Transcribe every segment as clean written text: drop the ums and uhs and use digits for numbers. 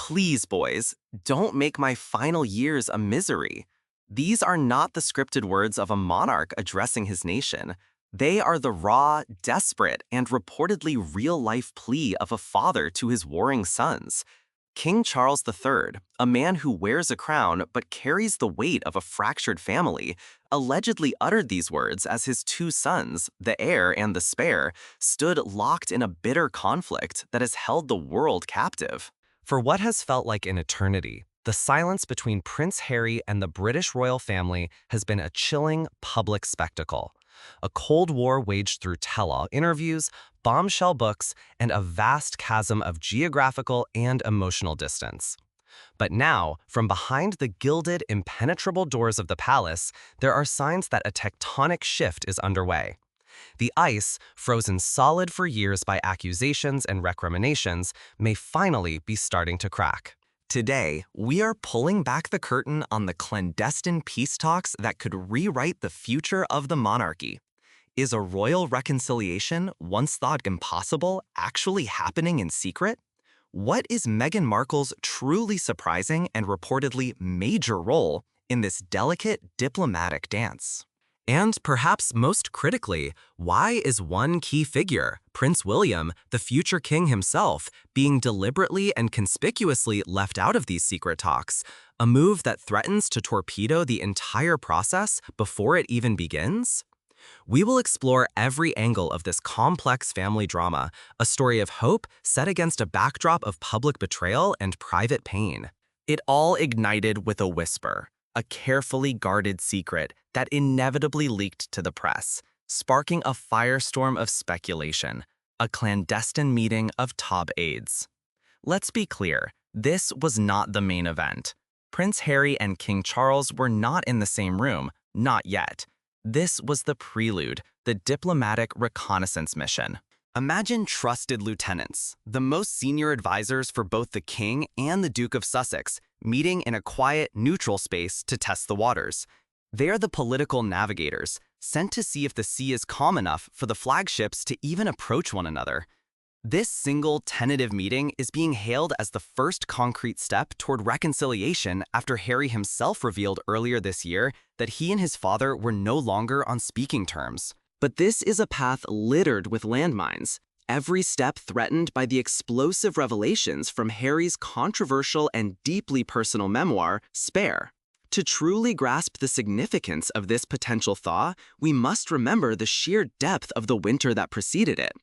Please, boys, don't make my final years a misery. These are not the scripted words of a monarch addressing his nation. They are the raw, desperate, and reportedly real-life plea of a father to his warring sons. King Charles III, a man who wears a crown but carries the weight of a fractured family, allegedly uttered these words as his two sons, the heir and the spare, stood locked in a bitter conflict that has held the world captive. For what has felt like an eternity, the silence between Prince Harry and the British royal family has been a chilling public spectacle. A Cold War waged through tell-all interviews, bombshell books, and a vast chasm of geographical and emotional distance. But now, from behind the gilded, impenetrable doors of the palace, there are signs that a tectonic shift is underway. The ice, frozen solid for years by accusations and recriminations, may finally be starting to crack. Today, we are pulling back the curtain on the clandestine peace talks that could rewrite the future of the monarchy. Is a royal reconciliation, once thought impossible, actually happening in secret? What is Meghan Markle's truly surprising and reportedly major role in this delicate diplomatic dance? And perhaps most critically, why is one key figure, Prince William, the future king himself, being deliberately and conspicuously left out of these secret talks, a move that threatens to torpedo the entire process before it even begins? We will explore every angle of this complex family drama, a story of hope set against a backdrop of public betrayal and private pain. It all ignited with a whisper, a carefully guarded secret that inevitably leaked to the press, sparking a firestorm of speculation, a clandestine meeting of top aides. Let's be clear, this was not the main event. Prince Harry and King Charles were not in the same room, not yet. This was the prelude, the diplomatic reconnaissance mission. Imagine trusted lieutenants, the most senior advisors for both the King and the Duke of Sussex, meeting in a quiet, neutral space to test the waters. They're the political navigators, sent to see if the sea is calm enough for the flagships to even approach one another. This single, tentative meeting is being hailed as the first concrete step toward reconciliation after Harry himself revealed earlier this year that he and his father were no longer on speaking terms. But this is a path littered with landmines, every step threatened by the explosive revelations from Harry's controversial and deeply personal memoir, Spare. To truly grasp the significance of this potential thaw, we must remember the sheer depth of the winter that preceded it.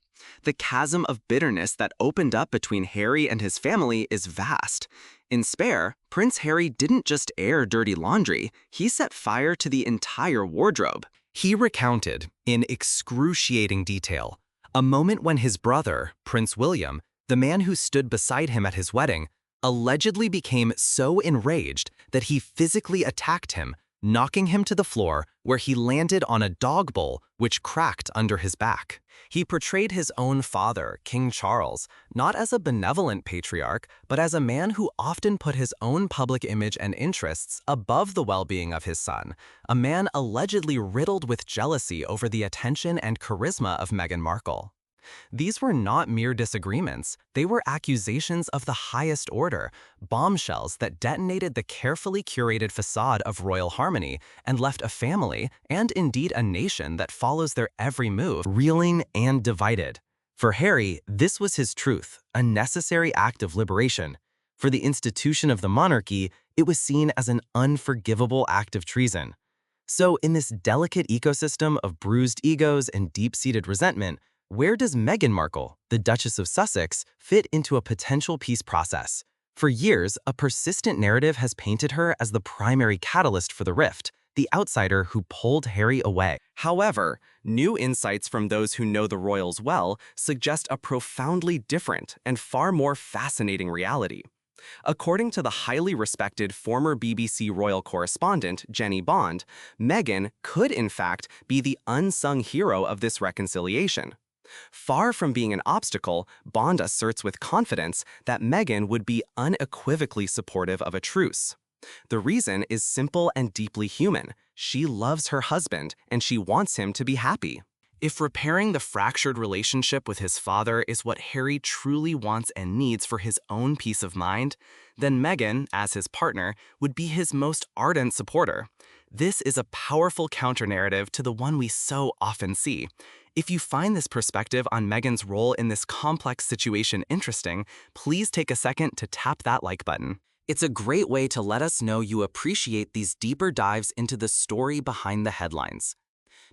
The chasm of bitterness that opened up between Harry and his family is vast. In Spare, Prince Harry didn't just air dirty laundry, he set fire to the entire wardrobe. He recounted, in excruciating detail, a moment when his brother, Prince William, the man who stood beside him at his wedding, allegedly became so enraged that he physically attacked him, knocking him to the floor where he landed on a dog bowl which cracked under his back. He portrayed his own father, King Charles, not as a benevolent patriarch, but as a man who often put his own public image and interests above the well-being of his son, a man allegedly riddled with jealousy over the attention and charisma of Meghan Markle. These were not mere disagreements, they were accusations of the highest order, bombshells that detonated the carefully curated facade of royal harmony and left a family, and indeed a nation that follows their every move, reeling and divided. For Harry, this was his truth, a necessary act of liberation. For the institution of the monarchy, it was seen as an unforgivable act of treason. So in this delicate ecosystem of bruised egos and deep-seated resentment, where does Meghan Markle, the Duchess of Sussex, fit into a potential peace process? For years, a persistent narrative has painted her as the primary catalyst for the rift, the outsider who pulled Harry away. However, new insights from those who know the royals well suggest a profoundly different and far more fascinating reality. According to the highly respected former BBC royal correspondent Jenny Bond, Meghan could in fact be the unsung hero of this reconciliation. Far from being an obstacle, Bond asserts with confidence that Meghan would be unequivocally supportive of a truce. The reason is simple and deeply human. She loves her husband, and she wants him to be happy. If repairing the fractured relationship with his father is what Harry truly wants and needs for his own peace of mind, then Meghan, as his partner, would be his most ardent supporter. This is a powerful counter-narrative to the one we so often see. If you find this perspective on Meghan's role in this complex situation interesting, please take a second to tap that like button. It's a great way to let us know you appreciate these deeper dives into the story behind the headlines.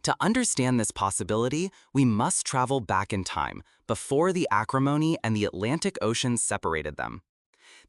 To understand this possibility, we must travel back in time, before the acrimony and the Atlantic Ocean separated them.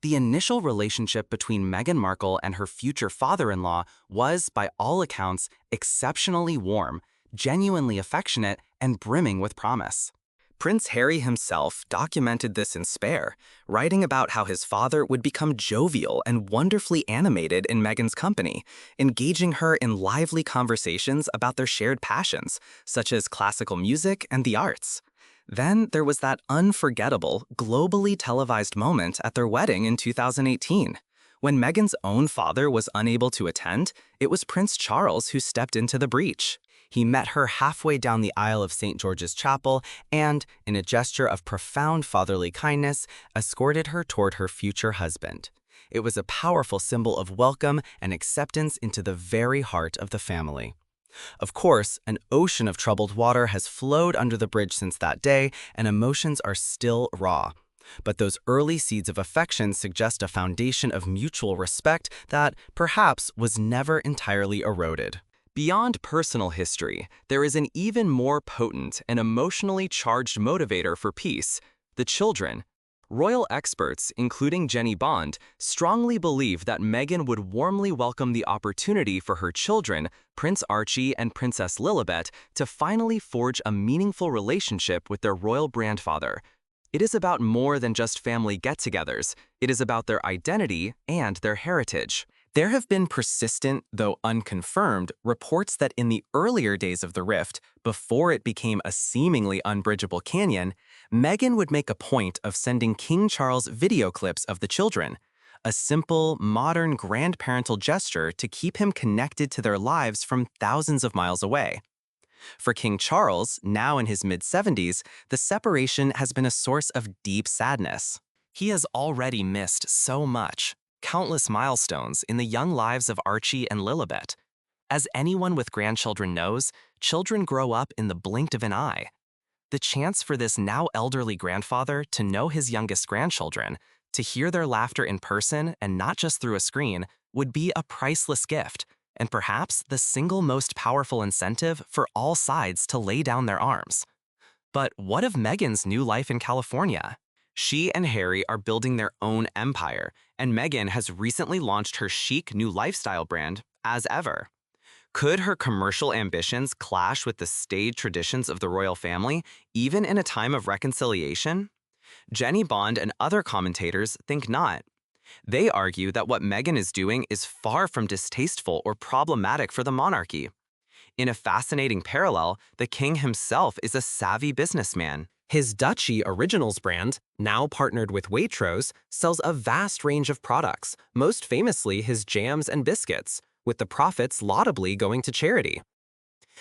The initial relationship between Meghan Markle and her future father-in-law was, by all accounts, exceptionally warm, genuinely affectionate, and brimming with promise. Prince Harry himself documented this in Spare, writing about how his father would become jovial and wonderfully animated in Meghan's company, engaging her in lively conversations about their shared passions, such as classical music and the arts. Then there was that unforgettable, globally televised moment at their wedding in 2018. When Meghan's own father was unable to attend, it was Prince Charles who stepped into the breach. He met her halfway down the aisle of St. George's Chapel and, in a gesture of profound fatherly kindness, escorted her toward her future husband. It was a powerful symbol of welcome and acceptance into the very heart of the family. Of course, an ocean of troubled water has flowed under the bridge since that day, and emotions are still raw. But those early seeds of affection suggest a foundation of mutual respect that, perhaps, was never entirely eroded. Beyond personal history, there is an even more potent and emotionally charged motivator for peace: the children. Royal experts, including Jenny Bond, strongly believe that Meghan would warmly welcome the opportunity for her children, Prince Archie and Princess Lilibet, to finally forge a meaningful relationship with their royal grandfather. It is about more than just family get-togethers. It is about their identity and their heritage. There have been persistent, though unconfirmed, reports that in the earlier days of the rift, before it became a seemingly unbridgeable canyon, Meghan would make a point of sending King Charles video clips of the children, a simple, modern grandparental gesture to keep him connected to their lives from thousands of miles away. For King Charles, now in his mid-70s, the separation has been a source of deep sadness. He has already missed so much. Countless milestones in the young lives of Archie and Lilibet. As anyone with grandchildren knows, children grow up in the blink of an eye. The chance for this now elderly grandfather to know his youngest grandchildren, to hear their laughter in person and not just through a screen, would be a priceless gift, and perhaps the single most powerful incentive for all sides to lay down their arms. But what of Meghan's new life in California? She and Harry are building their own empire, and Meghan has recently launched her chic new lifestyle brand, As Ever. Could her commercial ambitions clash with the staid traditions of the royal family, even in a time of reconciliation? Jenny Bond and other commentators think not. They argue that what Meghan is doing is far from distasteful or problematic for the monarchy. In a fascinating parallel, the king himself is a savvy businessman. His Duchy Originals brand, now partnered with Waitrose, sells a vast range of products, most famously his jams and biscuits, with the profits laudably going to charity.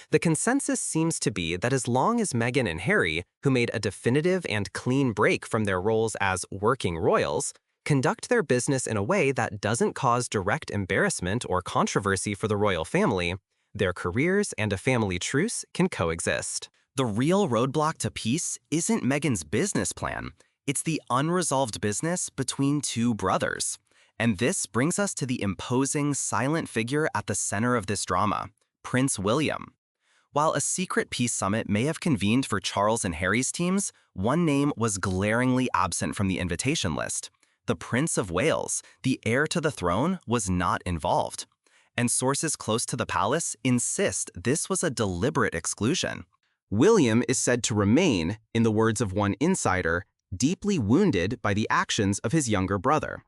The consensus seems to be that as long as Meghan and Harry, who made a definitive and clean break from their roles as working royals, conduct their business in a way that doesn't cause direct embarrassment or controversy for the royal family, their careers and a family truce can coexist. The real roadblock to peace isn't Meghan's business plan. It's the unresolved business between two brothers. And this brings us to the imposing, silent figure at the center of this drama, Prince William. While a secret peace summit may have convened for Charles and Harry's teams, one name was glaringly absent from the invitation list. The Prince of Wales, the heir to the throne, was not involved. And sources close to the palace insist this was a deliberate exclusion. William is said to remain, in the words of one insider, deeply wounded by the actions of his younger brother.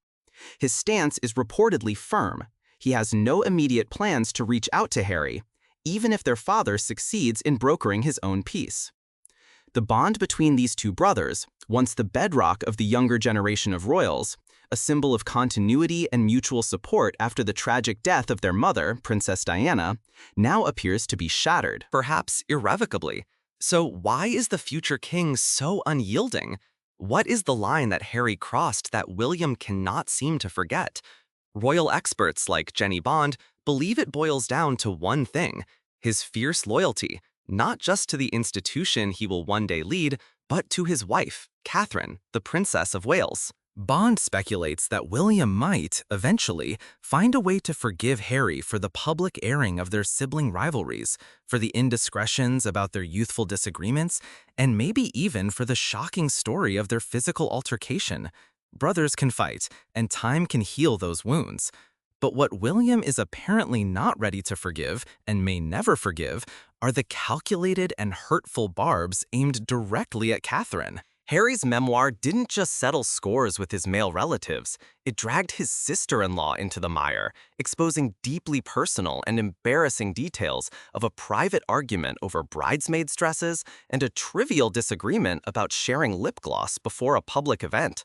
His stance is reportedly firm. He has no immediate plans to reach out to Harry, even if their father succeeds in brokering his own peace. The bond between these two brothers, once the bedrock of the younger generation of royals, a symbol of continuity and mutual support after the tragic death of their mother, Princess Diana, now appears to be shattered, perhaps irrevocably. So why is the future king so unyielding? What is the line that Harry crossed that William cannot seem to forget? Royal experts like Jenny Bond believe it boils down to one thing: his fierce loyalty, not just to the institution he will one day lead, but to his wife, Catherine, the Princess of Wales. Bond speculates that William might, eventually, find a way to forgive Harry for the public airing of their sibling rivalries, for the indiscretions about their youthful disagreements, and maybe even for the shocking story of their physical altercation. Brothers can fight, and time can heal those wounds. But what William is apparently not ready to forgive, and may never forgive, are the calculated and hurtful barbs aimed directly at Catherine. Harry's memoir didn't just settle scores with his male relatives, it dragged his sister-in-law into the mire, exposing deeply personal and embarrassing details of a private argument over bridesmaids' dresses and a trivial disagreement about sharing lip gloss before a public event.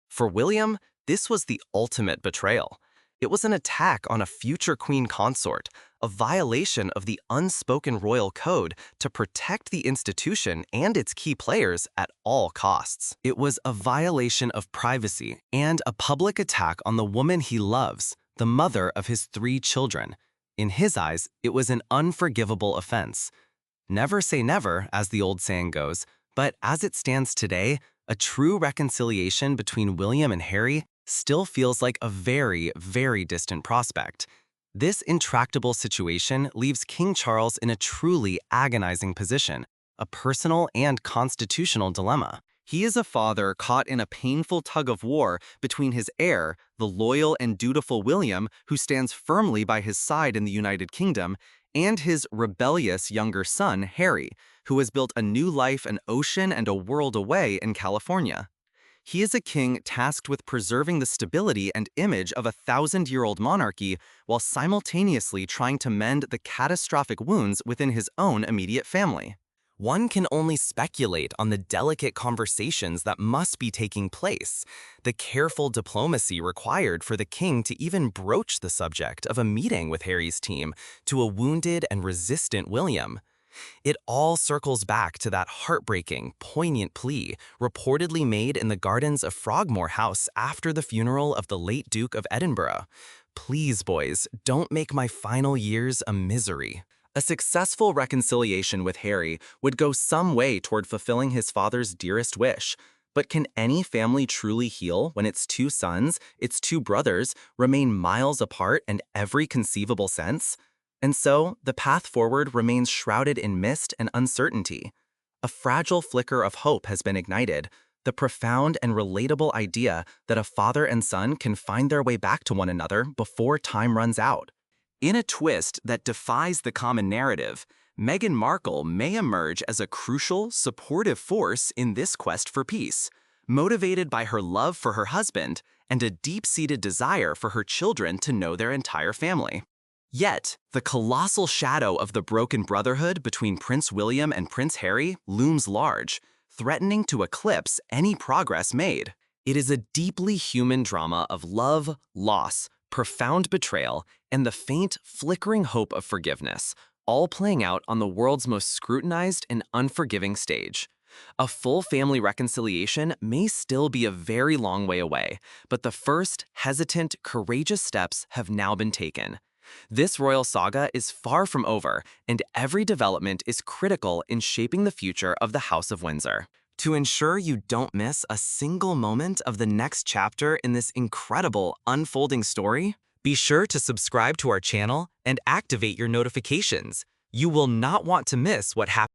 For William, this was the ultimate betrayal. It was an attack on a future queen consort, a violation of the unspoken royal code to protect the institution and its key players at all costs. It was a violation of privacy and a public attack on the woman he loves, the mother of his 3 children. In his eyes, it was an unforgivable offense. Never say never, as the old saying goes, but as it stands today, a true reconciliation between William and Harry still feels like a very, very distant prospect. This intractable situation leaves King Charles in a truly agonizing position, a personal and constitutional dilemma. He is a father caught in a painful tug-of-war between his heir, the loyal and dutiful William, who stands firmly by his side in the United Kingdom, and his rebellious younger son, Harry, who has built a new life an ocean and a world away in California. He is a king tasked with preserving the stability and image of a 1,000-year-old monarchy while simultaneously trying to mend the catastrophic wounds within his own immediate family. One can only speculate on the delicate conversations that must be taking place, the careful diplomacy required for the king to even broach the subject of a meeting with Harry's team to a wounded and resistant William. It all circles back to that heartbreaking, poignant plea reportedly made in the gardens of Frogmore House after the funeral of the late Duke of Edinburgh. "Please, boys, don't make my final years a misery." A successful reconciliation with Harry would go some way toward fulfilling his father's dearest wish. But can any family truly heal when its 2 sons, its 2 brothers, remain miles apart in every conceivable sense? And so, the path forward remains shrouded in mist and uncertainty. A fragile flicker of hope has been ignited, the profound and relatable idea that a father and son can find their way back to one another before time runs out. In a twist that defies the common narrative, Meghan Markle may emerge as a crucial, supportive force in this quest for peace, motivated by her love for her husband and a deep-seated desire for her children to know their entire family. Yet, the colossal shadow of the broken brotherhood between Prince William and Prince Harry looms large, threatening to eclipse any progress made. It is a deeply human drama of love, loss, profound betrayal, and the faint, flickering hope of forgiveness, all playing out on the world's most scrutinized and unforgiving stage. A full family reconciliation may still be a very long way away, but the first, hesitant, courageous steps have now been taken. This royal saga is far from over, and every development is critical in shaping the future of the House of Windsor. To ensure you don't miss a single moment of the next chapter in this incredible unfolding story, be sure to subscribe to our channel and activate your notifications. You will not want to miss what happens.